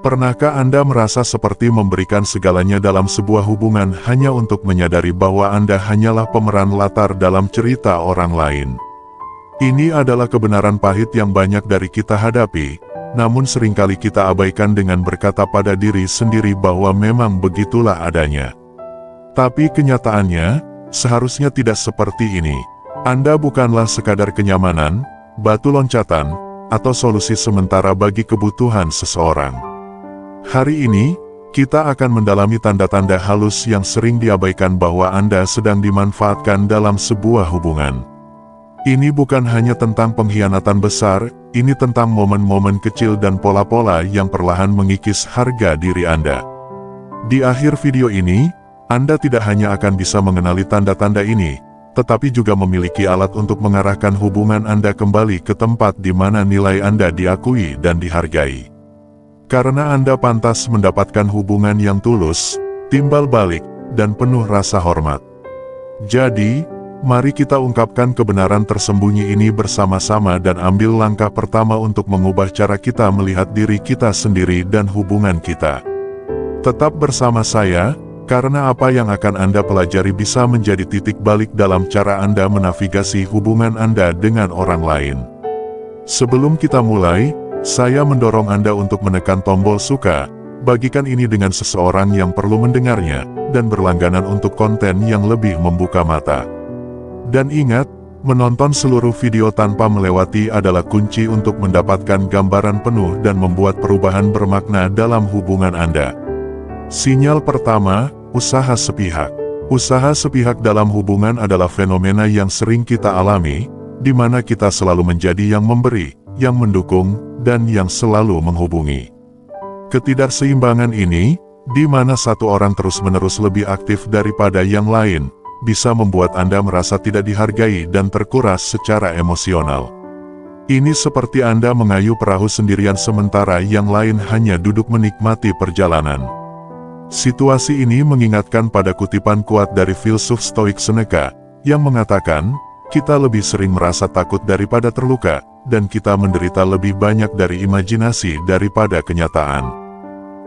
Pernahkah Anda merasa seperti memberikan segalanya dalam sebuah hubungan hanya untuk menyadari bahwa Anda hanyalah pemeran latar dalam cerita orang lain? Ini adalah kebenaran pahit yang banyak dari kita hadapi, namun seringkali kita abaikan dengan berkata pada diri sendiri bahwa memang begitulah adanya. Tapi kenyataannya, seharusnya tidak seperti ini. Anda bukanlah sekadar kenyamanan, batu loncatan, atau solusi sementara bagi kebutuhan seseorang. Hari ini, kita akan mendalami tanda-tanda halus yang sering diabaikan bahwa Anda sedang dimanfaatkan dalam sebuah hubungan. Ini bukan hanya tentang pengkhianatan besar, ini tentang momen-momen kecil dan pola-pola yang perlahan mengikis harga diri Anda. Di akhir video ini, Anda tidak hanya akan bisa mengenali tanda-tanda ini, tetapi juga memiliki alat untuk mengarahkan hubungan Anda kembali ke tempat di mana nilai Anda diakui dan dihargai. Karena Anda pantas mendapatkan hubungan yang tulus, timbal balik, dan penuh rasa hormat. Jadi, mari kita ungkapkan kebenaran tersembunyi ini bersama-sama dan ambil langkah pertama untuk mengubah cara kita melihat diri kita sendiri dan hubungan kita. Tetap bersama saya, karena apa yang akan Anda pelajari bisa menjadi titik balik dalam cara Anda menavigasi hubungan Anda dengan orang lain. Sebelum kita mulai, saya mendorong Anda untuk menekan tombol suka, bagikan ini dengan seseorang yang perlu mendengarnya, dan berlangganan untuk konten yang lebih membuka mata. Dan ingat, menonton seluruh video tanpa melewati adalah kunci untuk mendapatkan gambaran penuh dan membuat perubahan bermakna dalam hubungan Anda. Sinyal pertama, usaha sepihak. Usaha sepihak dalam hubungan adalah fenomena yang sering kita alami, di mana kita selalu menjadi yang memberi, yang mendukung, dan yang selalu menghubungi. Ketidakseimbangan ini, di mana satu orang terus-menerus lebih aktif daripada yang lain, bisa membuat Anda merasa tidak dihargai dan terkuras secara emosional. Ini seperti Anda mengayuh perahu sendirian sementara yang lain hanya duduk menikmati perjalanan. Situasi ini mengingatkan pada kutipan kuat dari filsuf Stoik Seneca, yang mengatakan, kita lebih sering merasa takut daripada terluka, dan kita menderita lebih banyak dari imajinasi daripada kenyataan.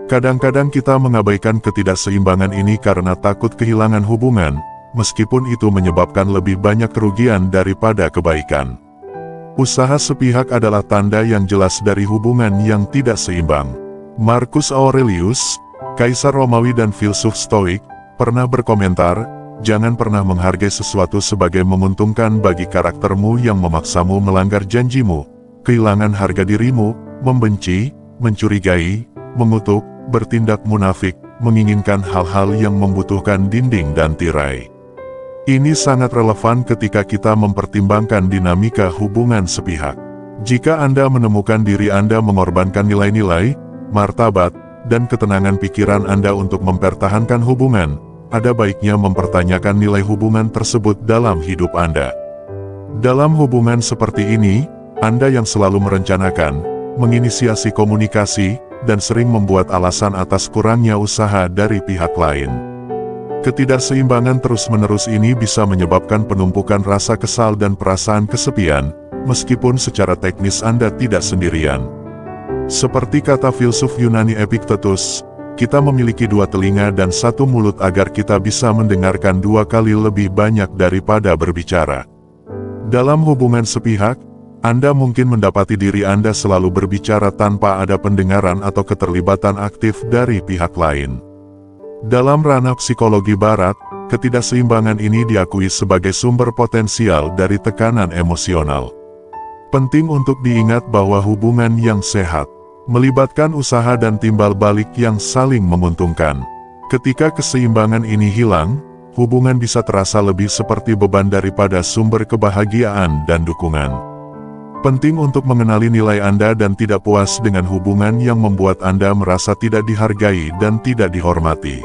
Kadang-kadang kita mengabaikan ketidakseimbangan ini karena takut kehilangan hubungan, meskipun itu menyebabkan lebih banyak kerugian daripada kebaikan. Usaha sepihak adalah tanda yang jelas dari hubungan yang tidak seimbang. Marcus Aurelius, Kaisar Romawi dan filsuf Stoik, pernah berkomentar, jangan pernah menghargai sesuatu sebagai menguntungkan bagi karaktermu yang memaksamu melanggar janjimu, kehilangan harga dirimu, membenci, mencurigai, mengutuk, bertindak munafik, menginginkan hal-hal yang membutuhkan dinding dan tirai. Ini sangat relevan ketika kita mempertimbangkan dinamika hubungan sepihak. Jika Anda menemukan diri Anda mengorbankan nilai-nilai, martabat, dan ketenangan pikiran Anda untuk mempertahankan hubungan, ada baiknya mempertanyakan nilai hubungan tersebut dalam hidup Anda. Dalam hubungan seperti ini, Anda yang selalu merencanakan, menginisiasi komunikasi, dan sering membuat alasan atas kurangnya usaha dari pihak lain. Ketidakseimbangan terus-menerus ini bisa menyebabkan penumpukan rasa kesal dan perasaan kesepian, meskipun secara teknis Anda tidak sendirian. Seperti kata filsuf Yunani Epictetus, kita memiliki dua telinga dan satu mulut agar kita bisa mendengarkan dua kali lebih banyak daripada berbicara. Dalam hubungan sepihak, Anda mungkin mendapati diri Anda selalu berbicara tanpa ada pendengaran atau keterlibatan aktif dari pihak lain. Dalam ranah psikologi barat, ketidakseimbangan ini diakui sebagai sumber potensial dari tekanan emosional. Penting untuk diingat bahwa hubungan yang sehat melibatkan usaha dan timbal balik yang saling menguntungkan. Ketika keseimbangan ini hilang, hubungan bisa terasa lebih seperti beban daripada sumber kebahagiaan dan dukungan. Penting untuk mengenali nilai Anda dan tidak puas dengan hubungan yang membuat Anda merasa tidak dihargai dan tidak dihormati.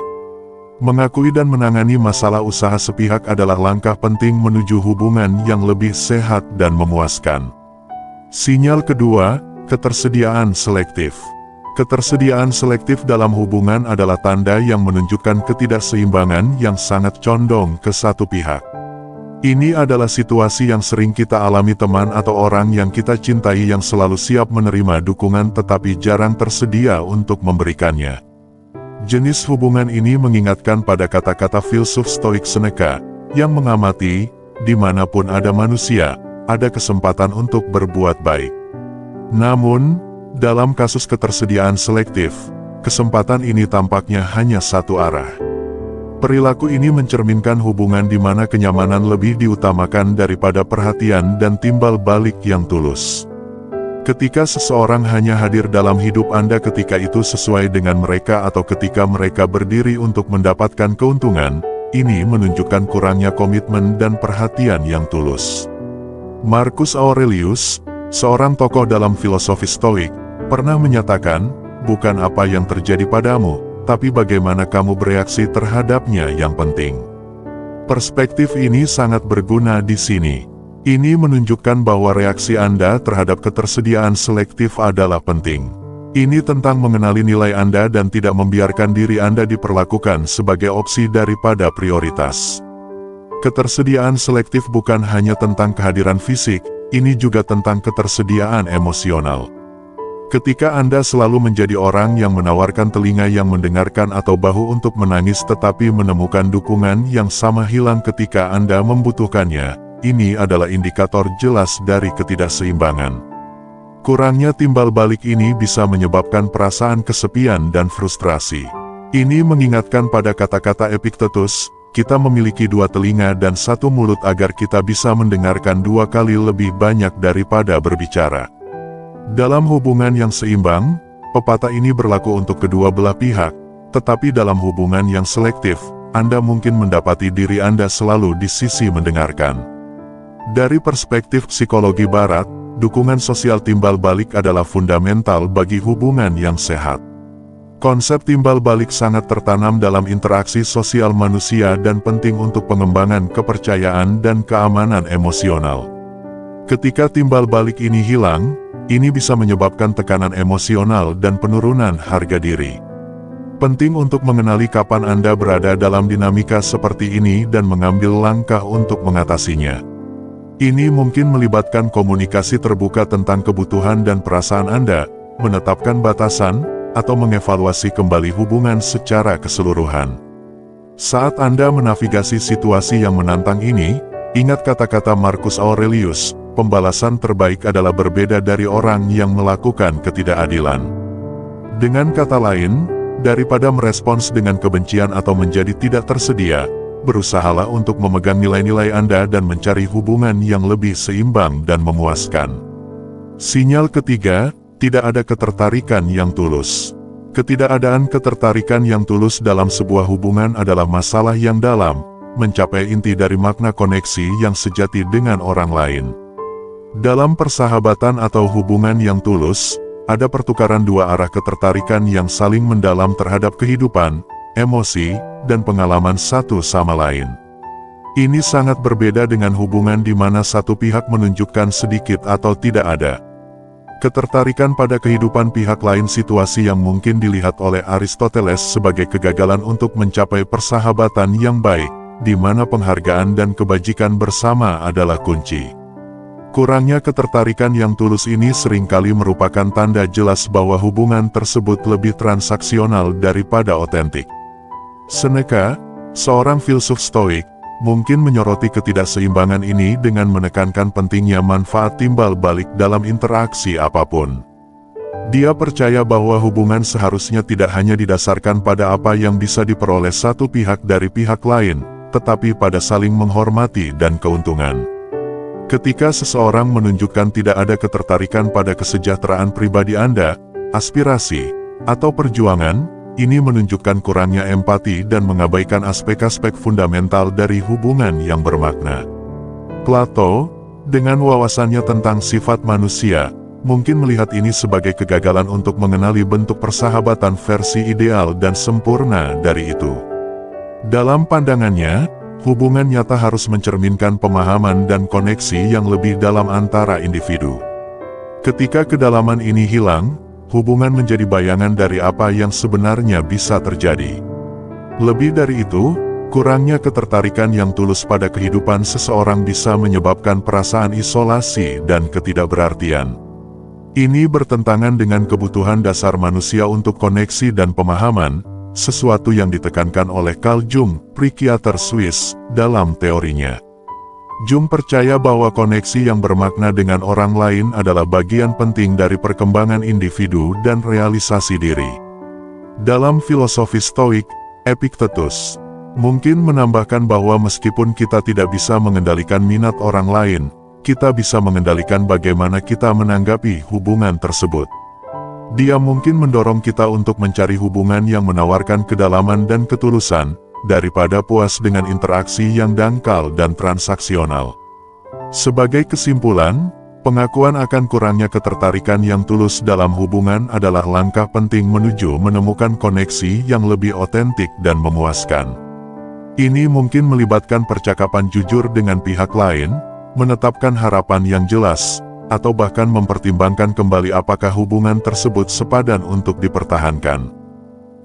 Mengakui dan menangani masalah usaha sepihak adalah langkah penting menuju hubungan yang lebih sehat dan memuaskan. Sinyal kedua, ketersediaan selektif. Ketersediaan selektif dalam hubungan adalah tanda yang menunjukkan ketidakseimbangan yang sangat condong ke satu pihak. Ini adalah situasi yang sering kita alami, teman atau orang yang kita cintai yang selalu siap menerima dukungan tetapi jarang tersedia untuk memberikannya. Jenis hubungan ini mengingatkan pada kata-kata filsuf Stoik Seneca, yang mengamati, dimanapun ada manusia, ada kesempatan untuk berbuat baik. Namun, dalam kasus ketersediaan selektif, kesempatan ini tampaknya hanya satu arah. Perilaku ini mencerminkan hubungan di mana kenyamanan lebih diutamakan daripada perhatian dan timbal balik yang tulus. Ketika seseorang hanya hadir dalam hidup Anda ketika itu sesuai dengan mereka atau ketika mereka berdiri untuk mendapatkan keuntungan, ini menunjukkan kurangnya komitmen dan perhatian yang tulus. Marcus Aurelius, seorang tokoh dalam filosofi Stoik, pernah menyatakan, bukan apa yang terjadi padamu, tapi bagaimana kamu bereaksi terhadapnya yang penting. Perspektif ini sangat berguna di sini. Ini menunjukkan bahwa reaksi Anda terhadap ketersediaan selektif adalah penting. Ini tentang mengenali nilai Anda dan tidak membiarkan diri Anda diperlakukan sebagai opsi daripada prioritas. Ketersediaan selektif bukan hanya tentang kehadiran fisik, ini juga tentang ketersediaan emosional. Ketika Anda selalu menjadi orang yang menawarkan telinga yang mendengarkan atau bahu untuk menangis tetapi menemukan dukungan yang sama hilang ketika Anda membutuhkannya, ini adalah indikator jelas dari ketidakseimbangan. Kurangnya timbal balik ini bisa menyebabkan perasaan kesepian dan frustrasi. Ini mengingatkan pada kata-kata Epictetus, kita memiliki dua telinga dan satu mulut agar kita bisa mendengarkan dua kali lebih banyak daripada berbicara. Dalam hubungan yang seimbang, pepatah ini berlaku untuk kedua belah pihak, tetapi dalam hubungan yang selektif, Anda mungkin mendapati diri Anda selalu di sisi mendengarkan. Dari perspektif psikologi Barat, dukungan sosial timbal balik adalah fundamental bagi hubungan yang sehat. Konsep timbal balik sangat tertanam dalam interaksi sosial manusia dan penting untuk pengembangan kepercayaan dan keamanan emosional. Ketika timbal balik ini hilang, ini bisa menyebabkan tekanan emosional dan penurunan harga diri. Penting untuk mengenali kapan Anda berada dalam dinamika seperti ini dan mengambil langkah untuk mengatasinya. Ini mungkin melibatkan komunikasi terbuka tentang kebutuhan dan perasaan Anda, menetapkan batasan, atau mengevaluasi kembali hubungan secara keseluruhan. Saat Anda menavigasi situasi yang menantang ini, ingat kata-kata Marcus Aurelius, pembalasan terbaik adalah berbeda dari orang yang melakukan ketidakadilan. Dengan kata lain, daripada merespons dengan kebencian atau menjadi tidak tersedia, berusahalah untuk memegang nilai-nilai Anda dan mencari hubungan yang lebih seimbang dan memuaskan. Sinyal ketiga, tidak ada ketertarikan yang tulus. Ketidakadaan ketertarikan yang tulus dalam sebuah hubungan adalah masalah yang dalam, mencapai inti dari makna koneksi yang sejati dengan orang lain. Dalam persahabatan atau hubungan yang tulus, ada pertukaran dua arah ketertarikan yang saling mendalam terhadap kehidupan, emosi, dan pengalaman satu sama lain. Ini sangat berbeda dengan hubungan di mana satu pihak menunjukkan sedikit atau tidak ada ketertarikan pada kehidupan pihak lain, situasi yang mungkin dilihat oleh Aristoteles sebagai kegagalan untuk mencapai persahabatan yang baik, di mana penghargaan dan kebajikan bersama adalah kunci. Kurangnya ketertarikan yang tulus ini seringkali merupakan tanda jelas bahwa hubungan tersebut lebih transaksional daripada otentik. Seneca, seorang filsuf Stoik, mungkin menyoroti ketidakseimbangan ini dengan menekankan pentingnya manfaat timbal balik dalam interaksi apapun. Dia percaya bahwa hubungan seharusnya tidak hanya didasarkan pada apa yang bisa diperoleh satu pihak dari pihak lain, tetapi pada saling menghormati dan keuntungan. Ketika seseorang menunjukkan tidak ada ketertarikan pada kesejahteraan pribadi Anda, aspirasi, atau perjuangan, ini menunjukkan kurangnya empati dan mengabaikan aspek-aspek fundamental dari hubungan yang bermakna. Plato, dengan wawasannya tentang sifat manusia, mungkin melihat ini sebagai kegagalan untuk mengenali bentuk persahabatan versi ideal dan sempurna dari itu. Dalam pandangannya, hubungan nyata harus mencerminkan pemahaman dan koneksi yang lebih dalam antara individu. Ketika kedalaman ini hilang, hubungan menjadi bayangan dari apa yang sebenarnya bisa terjadi. Lebih dari itu, Kurangnya ketertarikan yang tulus pada kehidupan seseorang bisa menyebabkan perasaan isolasi dan ketidakberartian. Ini bertentangan dengan kebutuhan dasar manusia untuk koneksi dan pemahaman, sesuatu yang ditekankan oleh Carl Jung, psikiater Swiss, dalam teorinya. Jung percaya bahwa koneksi yang bermakna dengan orang lain adalah bagian penting dari perkembangan individu dan realisasi diri. Dalam filosofi Stoik, Epictetus mungkin menambahkan bahwa meskipun kita tidak bisa mengendalikan minat orang lain, kita bisa mengendalikan bagaimana kita menanggapi hubungan tersebut. Dia mungkin mendorong kita untuk mencari hubungan yang menawarkan kedalaman dan ketulusan, daripada puas dengan interaksi yang dangkal dan transaksional. Sebagai kesimpulan, pengakuan akan kurangnya ketertarikan yang tulus dalam hubungan adalah langkah penting menuju menemukan koneksi yang lebih otentik dan memuaskan. Ini mungkin melibatkan percakapan jujur dengan pihak lain, menetapkan harapan yang jelas, atau bahkan mempertimbangkan kembali apakah hubungan tersebut sepadan untuk dipertahankan.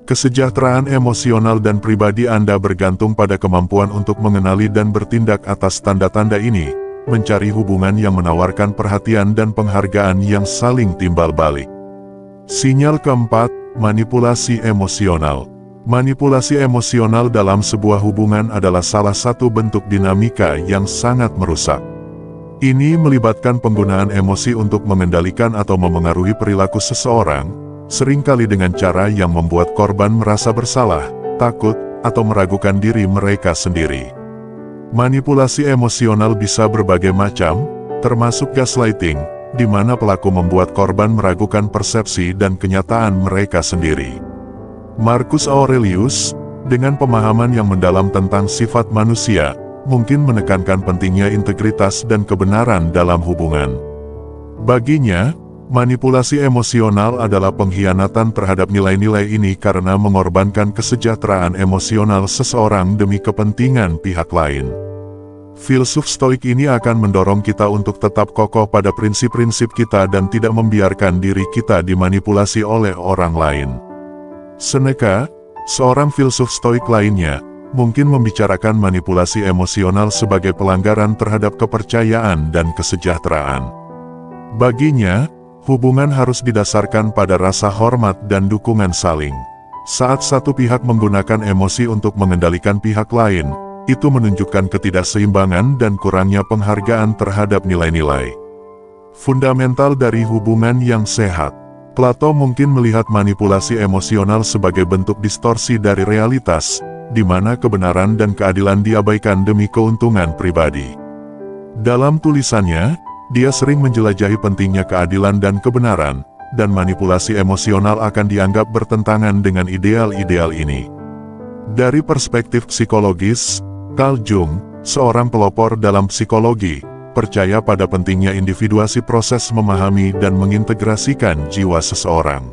Kesejahteraan emosional dan pribadi Anda bergantung pada kemampuan untuk mengenali dan bertindak atas tanda-tanda ini, mencari hubungan yang menawarkan perhatian dan penghargaan yang saling timbal balik. Sinyal keempat, manipulasi emosional. Manipulasi emosional dalam sebuah hubungan adalah salah satu bentuk dinamika yang sangat merusak. Ini melibatkan penggunaan emosi untuk mengendalikan atau memengaruhi perilaku seseorang, seringkali dengan cara yang membuat korban merasa bersalah, takut, atau meragukan diri mereka sendiri. Manipulasi emosional bisa berbagai macam, termasuk gaslighting, di mana pelaku membuat korban meragukan persepsi dan kenyataan mereka sendiri. Marcus Aurelius, dengan pemahaman yang mendalam tentang sifat manusia, mungkin menekankan pentingnya integritas dan kebenaran dalam hubungan. Baginya, manipulasi emosional adalah pengkhianatan terhadap nilai-nilai ini karena mengorbankan kesejahteraan emosional seseorang demi kepentingan pihak lain. Filsuf Stoik ini akan mendorong kita untuk tetap kokoh pada prinsip-prinsip kita dan tidak membiarkan diri kita dimanipulasi oleh orang lain. Seneca, seorang filsuf Stoik lainnya, mungkin membicarakan manipulasi emosional sebagai pelanggaran terhadap kepercayaan dan kesejahteraan. Baginya, hubungan harus didasarkan pada rasa hormat dan dukungan saling. Saat satu pihak menggunakan emosi untuk mengendalikan pihak lain, itu menunjukkan ketidakseimbangan dan kurangnya penghargaan terhadap nilai-nilai fundamental dari hubungan yang sehat. Plato mungkin melihat manipulasi emosional sebagai bentuk distorsi dari realitas, di mana kebenaran dan keadilan diabaikan demi keuntungan pribadi. Dalam tulisannya, dia sering menjelajahi pentingnya keadilan dan kebenaran, dan manipulasi emosional akan dianggap bertentangan dengan ideal-ideal ini. Dari perspektif psikologis, Carl Jung, seorang pelopor dalam psikologi, percaya pada pentingnya individuasi proses memahami dan mengintegrasikan jiwa seseorang.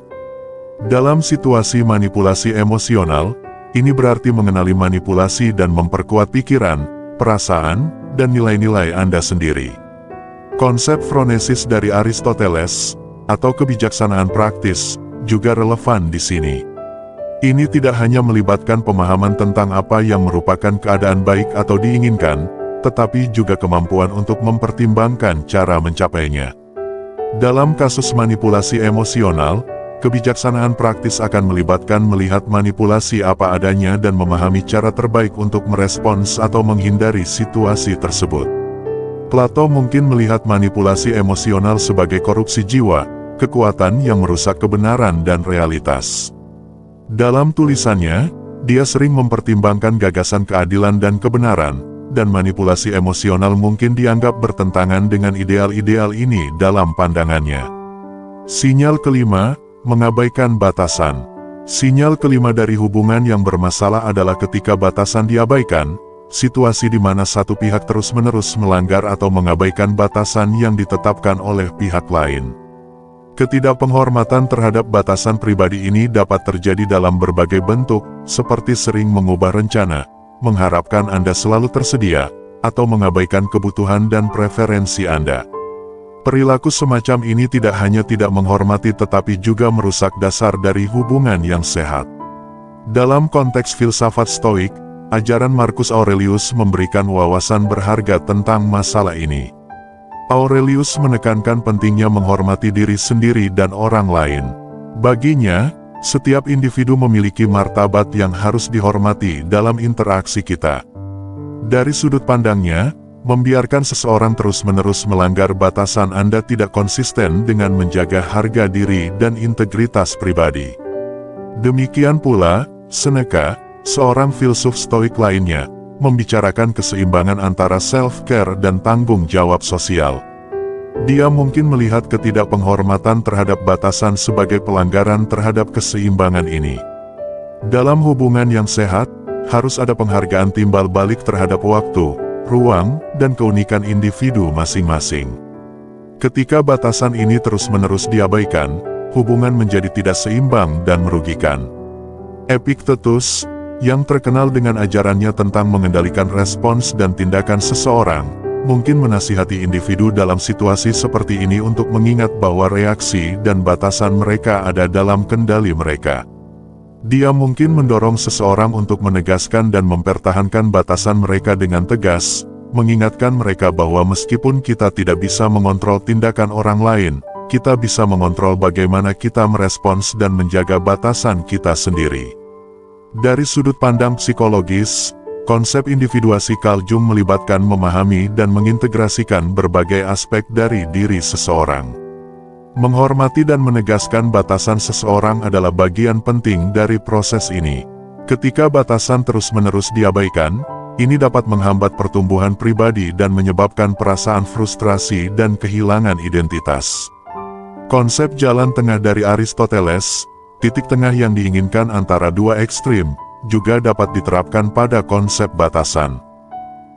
Dalam situasi manipulasi emosional, ini berarti mengenali manipulasi dan memperkuat pikiran, perasaan, dan nilai-nilai Anda sendiri. Konsep phronesis dari Aristoteles, atau kebijaksanaan praktis, juga relevan di sini. Ini tidak hanya melibatkan pemahaman tentang apa yang merupakan keadaan baik atau diinginkan, tetapi juga kemampuan untuk mempertimbangkan cara mencapainya. Dalam kasus manipulasi emosional, kebijaksanaan praktis akan melibatkan melihat manipulasi apa adanya dan memahami cara terbaik untuk merespons atau menghindari situasi tersebut. Plato mungkin melihat manipulasi emosional sebagai korupsi jiwa, kekuatan yang merusak kebenaran dan realitas. Dalam tulisannya, dia sering mempertimbangkan gagasan keadilan dan kebenaran, dan manipulasi emosional mungkin dianggap bertentangan dengan ideal-ideal ini dalam pandangannya. Sinyal kelima, mengabaikan batasan. Sinyal kelima dari hubungan yang bermasalah adalah ketika batasan diabaikan, situasi di mana satu pihak terus-menerus melanggar atau mengabaikan batasan yang ditetapkan oleh pihak lain. Ketidakpenghormatan terhadap batasan pribadi ini dapat terjadi dalam berbagai bentuk, seperti sering mengubah rencana, mengharapkan Anda selalu tersedia, atau mengabaikan kebutuhan dan preferensi Anda. Perilaku semacam ini tidak hanya tidak menghormati tetapi juga merusak dasar dari hubungan yang sehat. Dalam konteks filsafat Stoik, ajaran Marcus Aurelius memberikan wawasan berharga tentang masalah ini. Aurelius menekankan pentingnya menghormati diri sendiri dan orang lain. Baginya, setiap individu memiliki martabat yang harus dihormati dalam interaksi kita. Dari sudut pandangnya, membiarkan seseorang terus-menerus melanggar batasan Anda tidak konsisten dengan menjaga harga diri dan integritas pribadi. Demikian pula, Seneca, seorang filsuf Stoik lainnya, membicarakan keseimbangan antara self-care dan tanggung jawab sosial. Dia mungkin melihat ketidakpenghormatan terhadap batasan sebagai pelanggaran terhadap keseimbangan ini. Dalam hubungan yang sehat, harus ada penghargaan timbal balik terhadap waktu, ruang, dan keunikan individu masing-masing. Ketika batasan ini terus-menerus diabaikan, hubungan menjadi tidak seimbang dan merugikan. Epictetus, yang terkenal dengan ajarannya tentang mengendalikan respons dan tindakan seseorang, mungkin menasihati individu dalam situasi seperti ini untuk mengingat bahwa reaksi dan batasan mereka ada dalam kendali mereka. Dia mungkin mendorong seseorang untuk menegaskan dan mempertahankan batasan mereka dengan tegas, mengingatkan mereka bahwa meskipun kita tidak bisa mengontrol tindakan orang lain, kita bisa mengontrol bagaimana kita merespons dan menjaga batasan kita sendiri. Dari sudut pandang psikologis, konsep individuasi Carl Jung melibatkan memahami dan mengintegrasikan berbagai aspek dari diri seseorang. Menghormati dan menegaskan batasan seseorang adalah bagian penting dari proses ini. Ketika batasan terus-menerus diabaikan, ini dapat menghambat pertumbuhan pribadi dan menyebabkan perasaan frustrasi dan kehilangan identitas. Konsep jalan tengah dari Aristoteles, titik tengah yang diinginkan antara dua ekstrim, juga dapat diterapkan pada konsep batasan.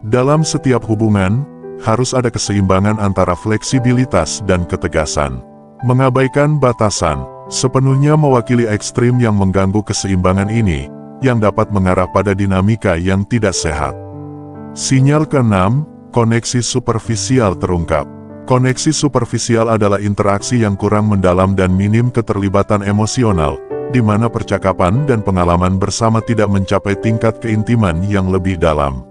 Dalam setiap hubungan, harus ada keseimbangan antara fleksibilitas dan ketegasan. Mengabaikan batasan, sepenuhnya mewakili ekstrim yang mengganggu keseimbangan ini, yang dapat mengarah pada dinamika yang tidak sehat. Sinyal ke-6, koneksi superficial terungkap. Koneksi superficial adalah interaksi yang kurang mendalam dan minim keterlibatan emosional, di mana percakapan dan pengalaman bersama tidak mencapai tingkat keintiman yang lebih dalam.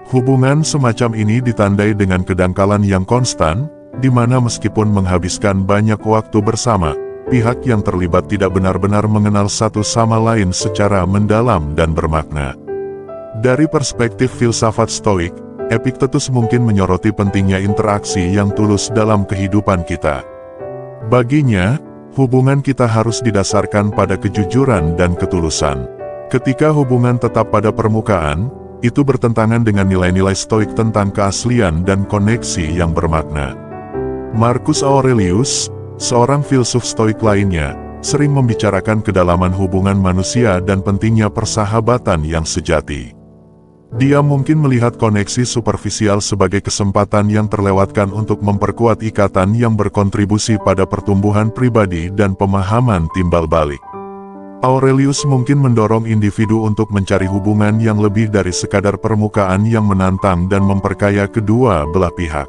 Hubungan semacam ini ditandai dengan kedangkalan yang konstan, di mana meskipun menghabiskan banyak waktu bersama, pihak yang terlibat tidak benar-benar mengenal satu sama lain secara mendalam dan bermakna. Dari perspektif filsafat Stoik, Epictetus mungkin menyoroti pentingnya interaksi yang tulus dalam kehidupan kita. Baginya, hubungan kita harus didasarkan pada kejujuran dan ketulusan. Ketika hubungan tetap pada permukaan, itu bertentangan dengan nilai-nilai Stoik tentang keaslian dan koneksi yang bermakna. Marcus Aurelius, seorang filsuf Stoik lainnya, sering membicarakan kedalaman hubungan manusia dan pentingnya persahabatan yang sejati. Dia mungkin melihat koneksi superficial sebagai kesempatan yang terlewatkan untuk memperkuat ikatan yang berkontribusi pada pertumbuhan pribadi dan pemahaman timbal balik. Aurelius mungkin mendorong individu untuk mencari hubungan yang lebih dari sekadar permukaan yang menantang dan memperkaya kedua belah pihak.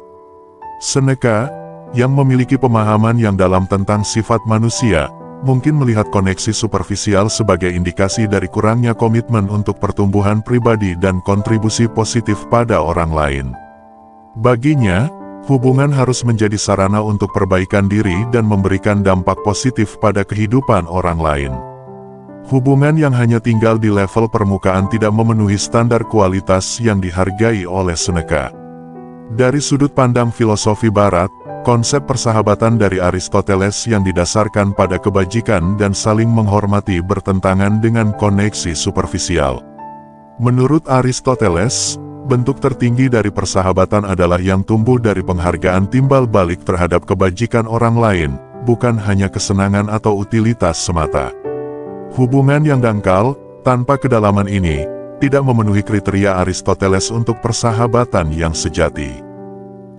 Seneca, yang memiliki pemahaman yang dalam tentang sifat manusia, mungkin melihat koneksi superficial sebagai indikasi dari kurangnya komitmen untuk pertumbuhan pribadi dan kontribusi positif pada orang lain. Baginya, hubungan harus menjadi sarana untuk perbaikan diri dan memberikan dampak positif pada kehidupan orang lain. Hubungan yang hanya tinggal di level permukaan tidak memenuhi standar kualitas yang dihargai oleh Seneca. Dari sudut pandang filosofi Barat, konsep persahabatan dari Aristoteles yang didasarkan pada kebajikan dan saling menghormati bertentangan dengan koneksi superficial. Menurut Aristoteles, bentuk tertinggi dari persahabatan adalah yang tumbuh dari penghargaan timbal balik terhadap kebajikan orang lain, bukan hanya kesenangan atau utilitas semata. Hubungan yang dangkal, tanpa kedalaman ini, tidak memenuhi kriteria Aristoteles untuk persahabatan yang sejati.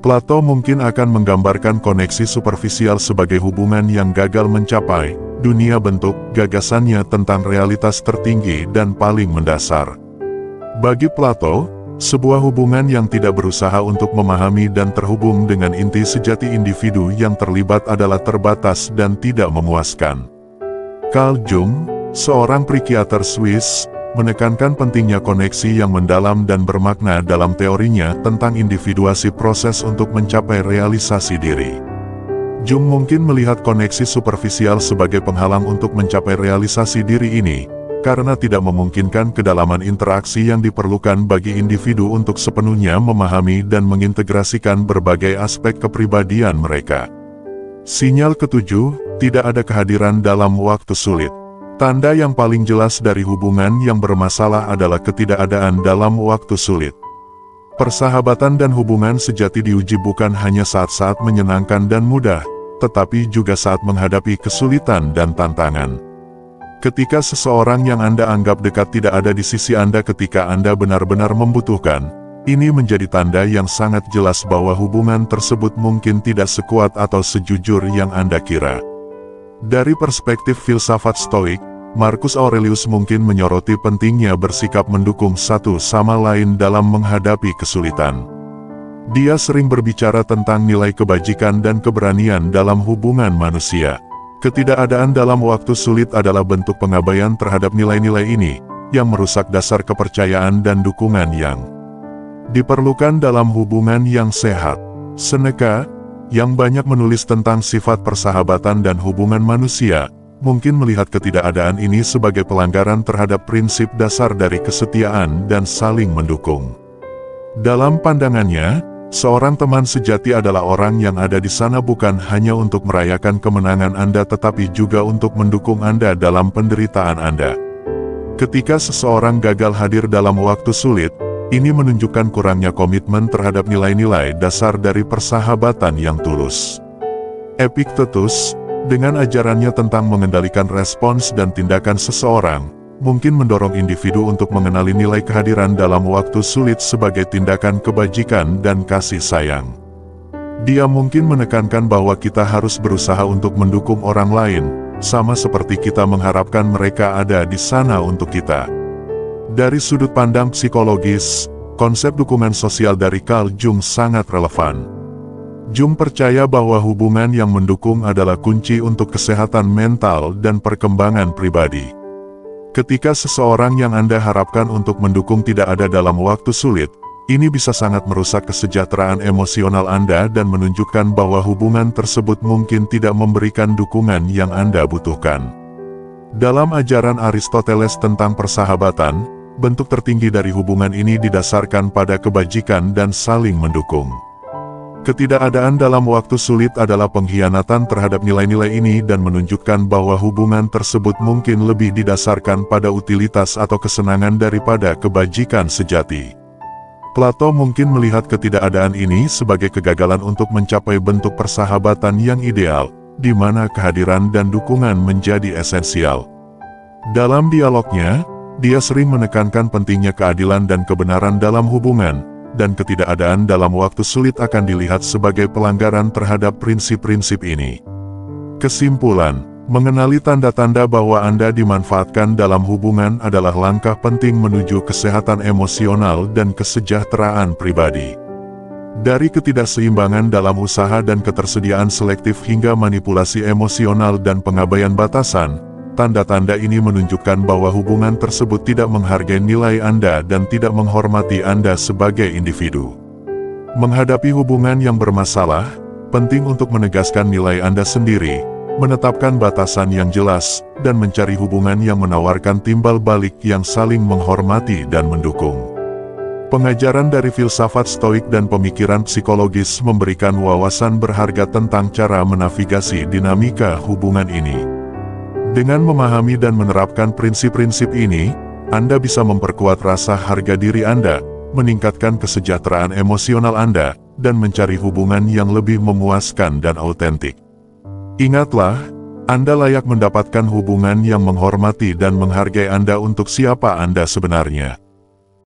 Plato mungkin akan menggambarkan koneksi superficial sebagai hubungan yang gagal mencapai dunia bentuk gagasannya tentang realitas tertinggi dan paling mendasar. Bagi Plato, sebuah hubungan yang tidak berusaha untuk memahami dan terhubung dengan inti sejati individu yang terlibat adalah terbatas dan tidak memuaskan. Carl Jung, seorang psikiater Swiss, menekankan pentingnya koneksi yang mendalam dan bermakna dalam teorinya tentang individuasi proses untuk mencapai realisasi diri. Jung mungkin melihat koneksi superficial sebagai penghalang untuk mencapai realisasi diri ini, karena tidak memungkinkan kedalaman interaksi yang diperlukan bagi individu untuk sepenuhnya memahami dan mengintegrasikan berbagai aspek kepribadian mereka. Sinyal ketujuh, tidak ada kehadiran dalam waktu sulit. Tanda yang paling jelas dari hubungan yang bermasalah adalah ketidakadaan dalam waktu sulit. Persahabatan dan hubungan sejati diuji bukan hanya saat-saat menyenangkan dan mudah, tetapi juga saat menghadapi kesulitan dan tantangan. Ketika seseorang yang Anda anggap dekat tidak ada di sisi Anda ketika Anda benar-benar membutuhkan, ini menjadi tanda yang sangat jelas bahwa hubungan tersebut mungkin tidak sekuat atau sejujur yang Anda kira. Dari perspektif filsafat Stoik, Marcus Aurelius mungkin menyoroti pentingnya bersikap mendukung satu sama lain dalam menghadapi kesulitan. Dia sering berbicara tentang nilai kebajikan dan keberanian dalam hubungan manusia. Ketidakadaan dalam waktu sulit adalah bentuk pengabaian terhadap nilai-nilai ini, yang merusak dasar kepercayaan dan dukungan yang diperlukan dalam hubungan yang sehat. Seneca, yang banyak menulis tentang sifat persahabatan dan hubungan manusia, mungkin melihat ketidakadaan ini sebagai pelanggaran terhadap prinsip dasar dari kesetiaan dan saling mendukung. Dalam pandangannya, seorang teman sejati adalah orang yang ada di sana bukan hanya untuk merayakan kemenangan Anda tetapi juga untuk mendukung Anda dalam penderitaan Anda. Ketika seseorang gagal hadir dalam waktu sulit, ini menunjukkan kurangnya komitmen terhadap nilai-nilai dasar dari persahabatan yang tulus. Epictetus, dengan ajarannya tentang mengendalikan respons dan tindakan seseorang, mungkin mendorong individu untuk mengenali nilai kehadiran dalam waktu sulit sebagai tindakan kebajikan dan kasih sayang. Dia mungkin menekankan bahwa kita harus berusaha untuk mendukung orang lain, sama seperti kita mengharapkan mereka ada di sana untuk kita. Dari sudut pandang psikologis, konsep dukungan sosial dari Carl Jung sangat relevan. Jung percaya bahwa hubungan yang mendukung adalah kunci untuk kesehatan mental dan perkembangan pribadi. Ketika seseorang yang Anda harapkan untuk mendukung tidak ada dalam waktu sulit, ini bisa sangat merusak kesejahteraan emosional Anda dan menunjukkan bahwa hubungan tersebut mungkin tidak memberikan dukungan yang Anda butuhkan. Dalam ajaran Aristoteles tentang persahabatan, bentuk tertinggi dari hubungan ini didasarkan pada kebajikan dan saling mendukung. Ketidakadaan dalam waktu sulit adalah pengkhianatan terhadap nilai-nilai ini dan menunjukkan bahwa hubungan tersebut mungkin lebih didasarkan pada utilitas atau kesenangan daripada kebajikan sejati. Plato mungkin melihat ketidakadaan ini sebagai kegagalan untuk mencapai bentuk persahabatan yang ideal, di mana kehadiran dan dukungan menjadi esensial. Dalam dialognya, dia sering menekankan pentingnya keadilan dan kebenaran dalam hubungan, dan ketidakadaan dalam waktu sulit akan dilihat sebagai pelanggaran terhadap prinsip-prinsip ini. Kesimpulan, mengenali tanda-tanda bahwa Anda dimanfaatkan dalam hubungan adalah langkah penting menuju kesehatan emosional dan kesejahteraan pribadi. Dari ketidakseimbangan dalam usaha dan ketersediaan selektif hingga manipulasi emosional dan pengabaian batasan, tanda-tanda ini menunjukkan bahwa hubungan tersebut tidak menghargai nilai Anda dan tidak menghormati Anda sebagai individu. Menghadapi hubungan yang bermasalah, penting untuk menegaskan nilai Anda sendiri, menetapkan batasan yang jelas, dan mencari hubungan yang menawarkan timbal balik yang saling menghormati dan mendukung. Pengajaran dari filsafat Stoik dan pemikiran psikologis memberikan wawasan berharga tentang cara menavigasi dinamika hubungan ini. Dengan memahami dan menerapkan prinsip-prinsip ini, Anda bisa memperkuat rasa harga diri Anda, meningkatkan kesejahteraan emosional Anda, dan mencari hubungan yang lebih memuaskan dan autentik. Ingatlah, Anda layak mendapatkan hubungan yang menghormati dan menghargai Anda untuk siapa Anda sebenarnya.